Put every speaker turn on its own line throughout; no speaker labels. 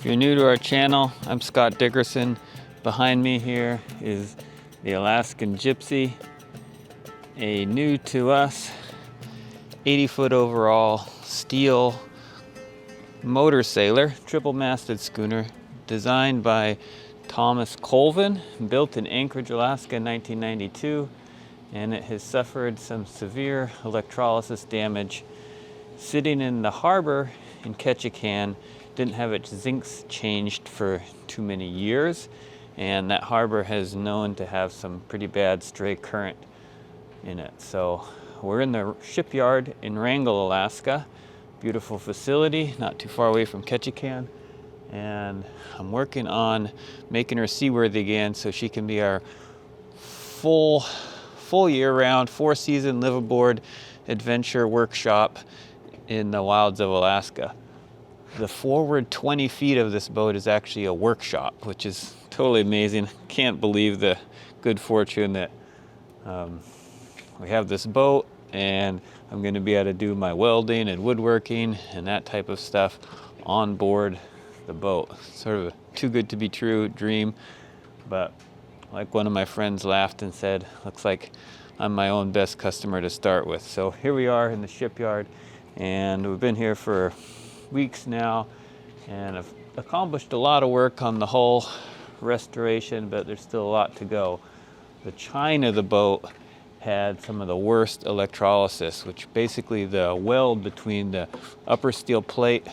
you're new to our channel, I'm Scott Dickerson. Behind me here is the Alaskan Gypsy, a new to us 80-foot overall steel motor sailor, triple-masted schooner designed by Thomas Colvin, built in Anchorage, Alaska in 1992, and it has suffered some severe electrolysis damage. Sitting in the harbor in Ketchikan, didn't have its zincs changed for too many years, and that harbor has known to have some pretty bad stray current in it. So we're in the shipyard in Wrangell, Alaska. Beautiful facility, not too far away from Ketchikan, and I'm working on making her seaworthy again so she can be our full year-round, 4-season live-aboard adventure workshop in the wilds of Alaska. The forward 20 feet of this boat is actually a workshop, which is totally amazing. Can't believe the good fortune that we have this boat, and I'm going to be able to do my welding and woodworking and that type of stuff on board the boat. Sort of a too good to be true dream, but like one of my friends laughed and said, looks like I'm my own best customer to start with. So here we are in the shipyard, and we've been here for weeks now, and I've accomplished a lot of work on the hull restoration, but there's still a lot to go. The chine of the boat had some of the worst electrolysis, which basically the weld between the upper steel plate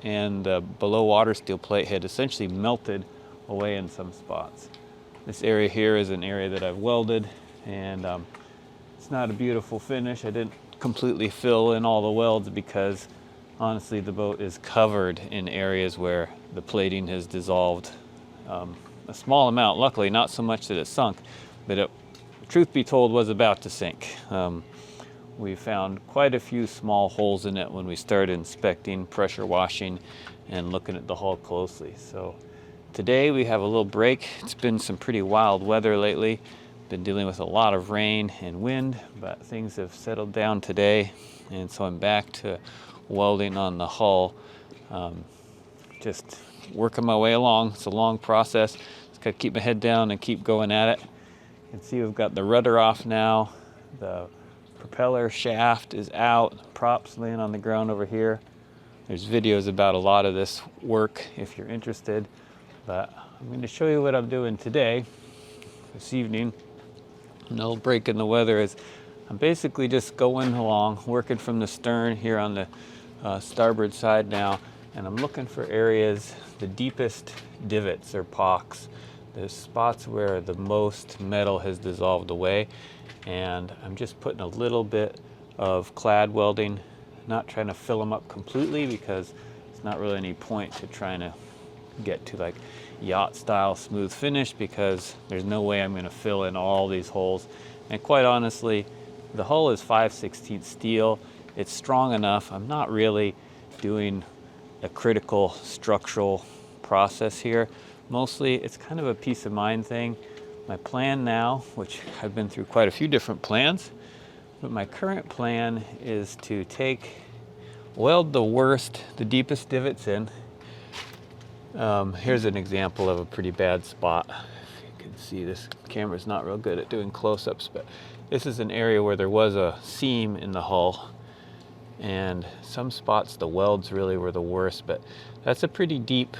and the below water steel plate had essentially melted away in some spots. This area here is an area that I've welded, and it's not a beautiful finish. I didn't completely fill in all the welds because honestly, the boat is covered in areas where the plating has dissolved a small amount. Luckily, not so much that it sunk, but it, truth be told, was about to sink. We found quite a few small holes in it when we started inspecting, pressure washing, and looking at the hull closely. So today we have a little break. It's been some pretty wild weather lately. Been dealing with a lot of rain and wind, but things have settled down today, and so I'm back to welding on the hull, just working my way along. It's a long process. Just gotta keep my head down and keep going at it. You can see we've got the rudder off now. The propeller shaft is out. Props laying on the ground over here. There's videos about a lot of this work if you're interested, but I'm going to show you what I'm doing today, this evening. An old break in the weather is I'm basically just going along, working from the stern here on the starboard side now, and I'm looking for areas, the deepest divots or pocks, the spots where the most metal has dissolved away, and I'm just putting a little bit of clad welding, not trying to fill them up completely because it's not really any point to trying to get to like yacht style smooth finish because there's no way I'm going to fill in all these holes. And quite honestly, the hull is 5/16 steel. It's strong enough. I'm not really doing a critical structural process here. Mostly it's kind of a peace of mind thing. My plan now, which I've been through quite a few different plans, but my current plan is to weld the deepest divots in. Here's an example of a pretty bad spot. If you can see, this camera's not real good at doing close-ups, but this is an area where there was a seam in the hull, and some spots the welds really were the worst, but that's a pretty deep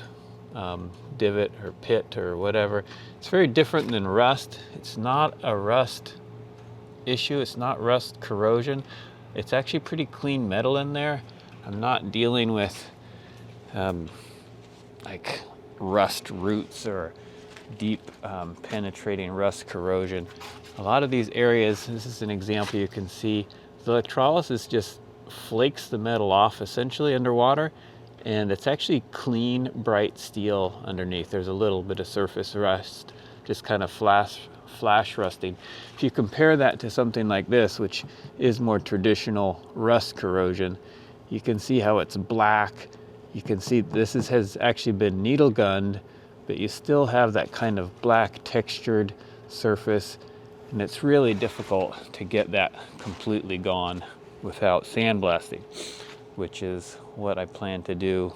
divot or pit or whatever. It's very different than rust. It's not a rust issue. It's not rust corrosion. It's actually pretty clean metal in there. I'm not dealing with like rust roots or deep penetrating rust corrosion. A lot of these areas, this is an example you can see, the electrolysis just flakes the metal off essentially underwater, and it's actually clean, bright steel underneath. There's a little bit of surface rust, just kind of flash rusting. If you compare that to something like this, which is more traditional rust corrosion, you can see how it's black. You can see this has actually been needle gunned, but you still have that kind of black textured surface, and it's really difficult to get that completely gone without sandblasting, which is what I plan to do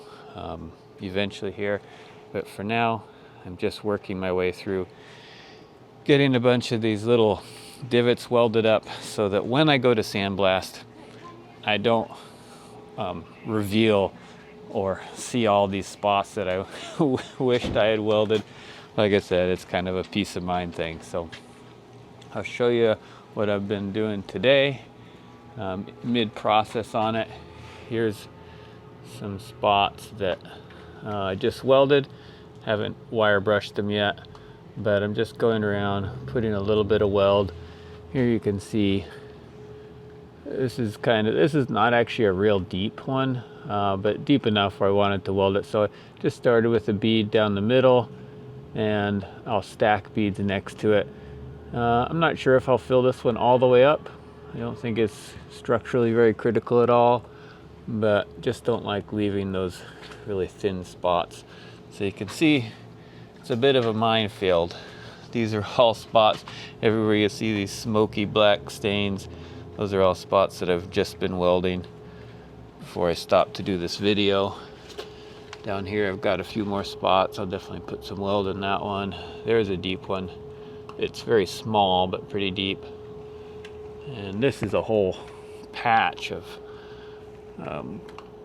eventually here. But for now, I'm just working my way through getting a bunch of these little divots welded up so that when I go to sandblast, I don't reveal or see all these spots that I wished I had welded. Like I said, it's kind of a peace of mind thing. So I'll show you what I've been doing today, mid-process on it. Here's some spots that I just welded. Haven't wire brushed them yet, but I'm just going around putting a little bit of weld. Here you can see this is not actually a real deep one, but deep enough where I wanted to weld it. So I just started with a bead down the middle, and I'll stack beads next to it. I'm not sure if I'll fill this one all the way up. I don't think it's structurally very critical at all, but just don't like leaving those really thin spots. So you can see it's a bit of a minefield. These are all spots. Everywhere you see these smoky black stains, those are all spots that I've just been welding before I stopped to do this video. Down here I've got a few more spots. I'll definitely put some weld in that one. There's a deep one. It's very small but pretty deep. And this is a whole patch of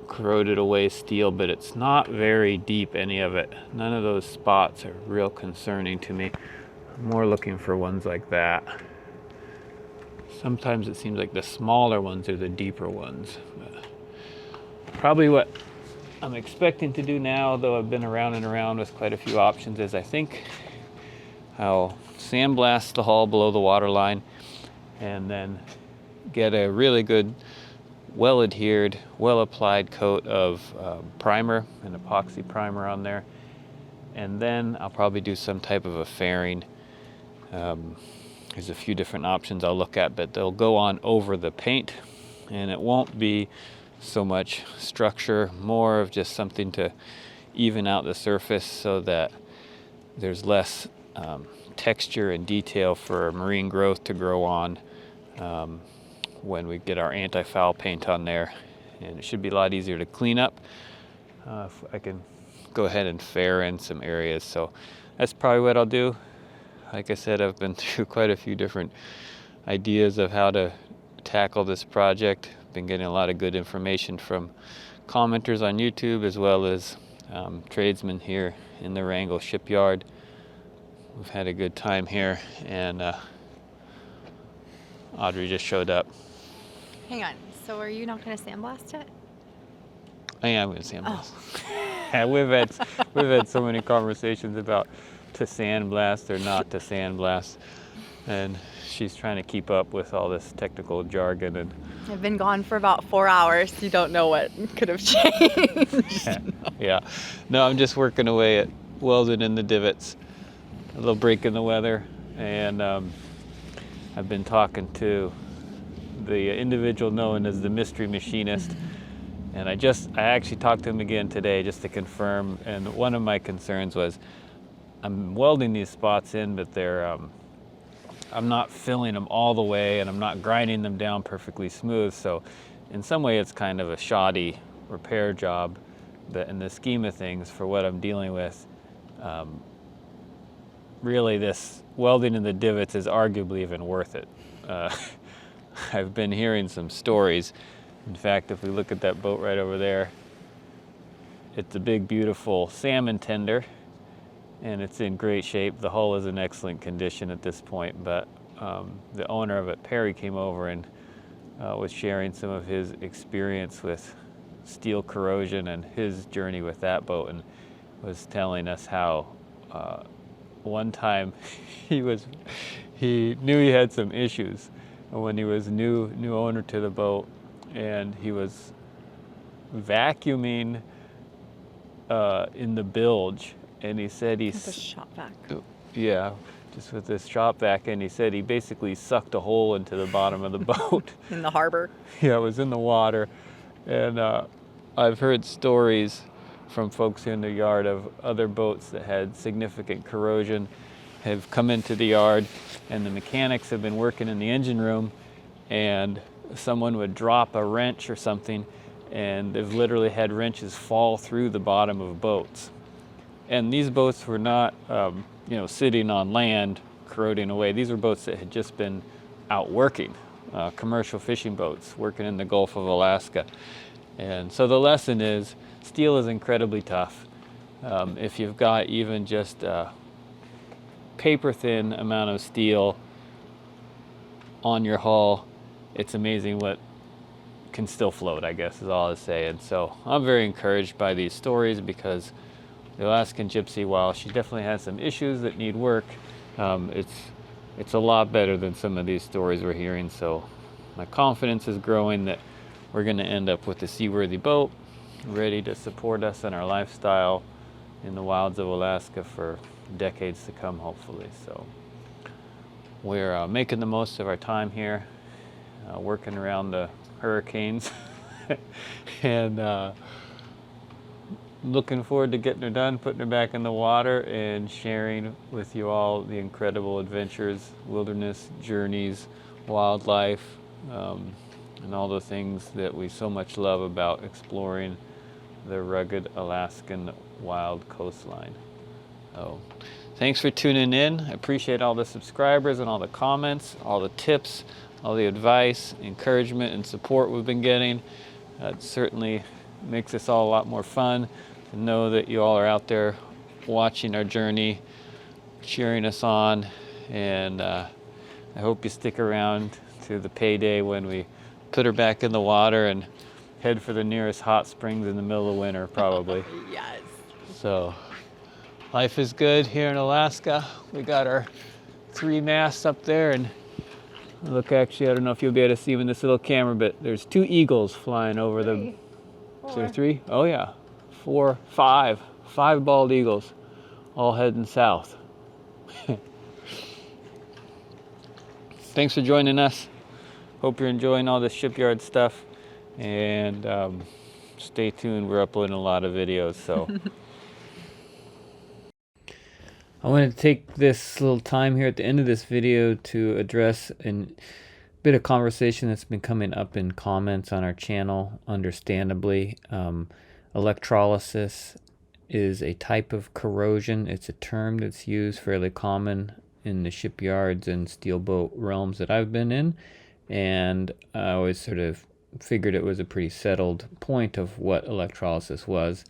corroded away steel, but it's not very deep, any of it. None of those spots are real concerning to me. I'm more looking for ones like that. Sometimes it seems like the smaller ones are the deeper ones. But probably what I'm expecting to do now, though I've been around and around with quite a few options, is I think I'll sandblast the hull below the waterline and then get a really good well-adhered, well-applied coat of primer, an epoxy primer on there. And then I'll probably do some type of a fairing. There's a few different options I'll look at, but they'll go on over the paint, and it won't be so much structure, more of just something to even out the surface so that there's less texture and detail for marine growth to grow on when we get our anti-foul paint on there. And it should be a lot easier to clean up if I can go ahead and fair in some areas. So that's probably what I'll do. Like I said, I've been through quite a few different ideas of how to tackle this project. Been getting a lot of good information from commenters on YouTube, as well as tradesmen here in the Wrangell Shipyard. We've had a good time here, and Audrey just showed up.
Hang on, so are you not going to sandblast it?
I am going to sandblast. Oh. we've had so many conversations about to sandblast or not to sandblast, and she's trying to keep up with all this technical jargon. And
I've been gone for about 4 hours. You don't know what could have changed.
Yeah. No, I'm just working away at welding in the divots. A little break in the weather, and I've been talking to the individual known as the mystery machinist, and I actually talked to him again today just to confirm. And one of my concerns was I'm welding these spots in, but they're I'm not filling them all the way, and I'm not grinding them down perfectly smooth. So in some way it's kind of a shoddy repair job, but in the scheme of things for what I'm dealing with, really this welding in the divots is arguably even worth it. I've been hearing some stories. In fact, if we look at that boat right over there, it's a big beautiful salmon tender, and it's in great shape. The hull is in excellent condition at this point, but the owner of it, Perry, came over and was sharing some of his experience with steel corrosion and his journey with that boat, and was telling us how one time he knew he had some issues when he was new owner to the boat, and he was vacuuming in the bilge, and he said
With a shop vac.
Yeah, just with this shop vac, and he said he basically sucked a hole into the bottom of the boat.
In the harbor?
Yeah, it was in the water. And I've heard stories from folks in the yard of other boats that had significant corrosion have come into the yard, and the mechanics have been working in the engine room, and someone would drop a wrench or something, and they've literally had wrenches fall through the bottom of boats. And these boats were not, sitting on land, corroding away. These were boats that had just been out working, commercial fishing boats, working in the Gulf of Alaska. And so the lesson is, steel is incredibly tough. If you've got even just a paper-thin amount of steel on your hull, it's amazing what can still float, I guess is all I say. And so I'm very encouraged by these stories, because the Alaskan Gypsy, while she definitely has some issues that need work, it's a lot better than some of these stories we're hearing. So my confidence is growing that we're going to end up with a seaworthy boat ready to support us in our lifestyle in the wilds of Alaska for decades to come, hopefully. So we're making the most of our time here, working around the hurricanes and looking forward to getting her done, putting her back in the water, and sharing with you all the incredible adventures, wilderness journeys, wildlife, and all the things that we so much love about exploring the rugged Alaskan wild coastline. So thanks for tuning in. I appreciate all the subscribers and all the comments, all the tips, all the advice, encouragement, and support we've been getting. It certainly makes this all a lot more fun to know that you all are out there watching our journey, cheering us on, and I hope you stick around to the payday when we put her back in the water and head for the nearest hot springs in the middle of winter, probably.
Yes.
So life is good here in Alaska. We got our 3 masts up there, and look, actually, I don't know if you'll be able to see them in this little camera, but there's 2 eagles flying over the... Is there 3? Oh yeah, 4, 5 bald eagles, all heading south. Thanks for joining us. Hope you're enjoying all this shipyard stuff, and stay tuned. We're uploading a lot of videos, so. I wanted to take this little time here at the end of this video to address a bit of conversation that's been coming up in comments on our channel, understandably. Electrolysis is a type of corrosion. It's a term that's used fairly common in the shipyards and steelboat realms that I've been in, and I always sort of figured it was a pretty settled point of what electrolysis was,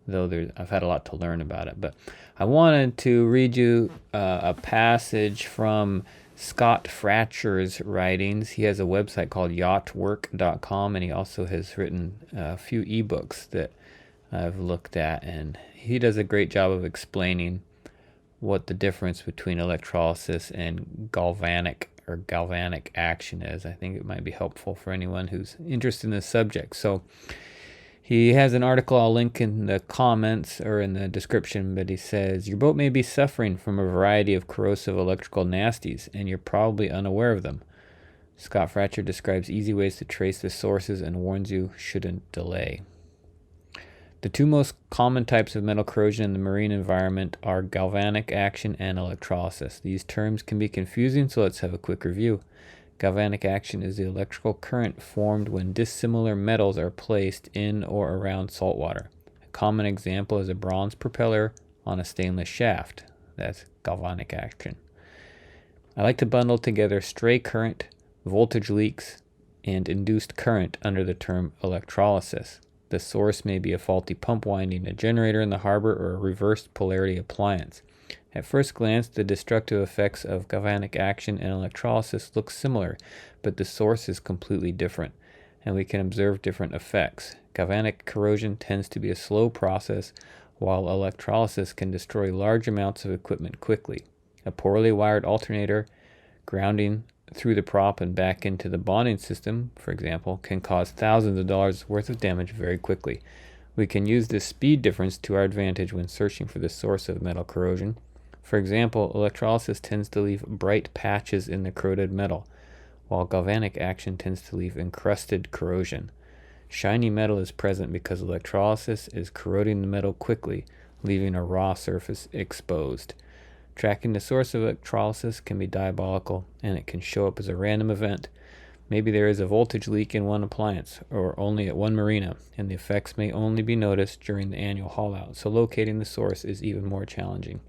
though I've had a lot to learn about it. But I wanted to read you a passage from Scott Fratcher's writings. He has a website called yachtwork.com, and he also has written a few ebooks that I've looked at, and he does a great job of explaining what the difference between electrolysis and galvanic action is. I think it might be helpful for anyone who's interested in this subject. So he has an article I'll link in the comments or in the description, but he says, your boat may be suffering from a variety of corrosive electrical nasties, and you're probably unaware of them. Scott Fratcher describes easy ways to trace the sources and warns you shouldn't delay. The 2 most common types of metal corrosion in the marine environment are galvanic action and electrolysis. These terms can be confusing, so let's have a quick review. Galvanic action is the electrical current formed when dissimilar metals are placed in or around salt water. A common example is a bronze propeller on a stainless shaft. That's galvanic action. I like to bundle together stray current, voltage leaks, and induced current under the term electrolysis. The source may be a faulty pump winding, a generator in the harbor, or a reversed polarity appliance. At first glance, the destructive effects of galvanic action and electrolysis look similar, but the source is completely different, and we can observe different effects. Galvanic corrosion tends to be a slow process, while electrolysis can destroy large amounts of equipment quickly. A poorly wired alternator grounding through the prop and back into the bonding system, for example, can cause thousands of dollars worth of damage very quickly. We can use this speed difference to our advantage when searching for the source of metal corrosion. For example, electrolysis tends to leave bright patches in the corroded metal, while galvanic action tends to leave encrusted corrosion. Shiny metal is present because electrolysis is corroding the metal quickly, leaving a raw surface exposed. Tracking the source of electrolysis can be diabolical, and it can show up as a random event. Maybe there is a voltage leak in one appliance or only at one marina, and the effects may only be noticed during the annual haul out, so locating the source is even more challenging.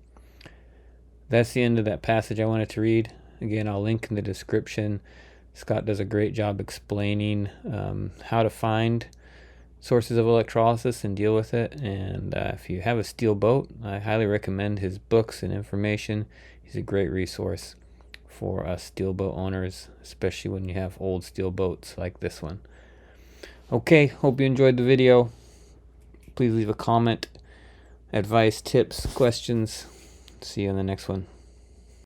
That's the end of that passage I wanted to read. Again, I'll link in the description. Scott does a great job explaining how to find sources of electrolysis and deal with it. And if you have a steel boat, I highly recommend his books and information. He's a great resource for us steel boat owners, especially when you have old steel boats like this one. Okay, hope you enjoyed the video. Please leave a comment, advice, tips, questions. See you in the next one.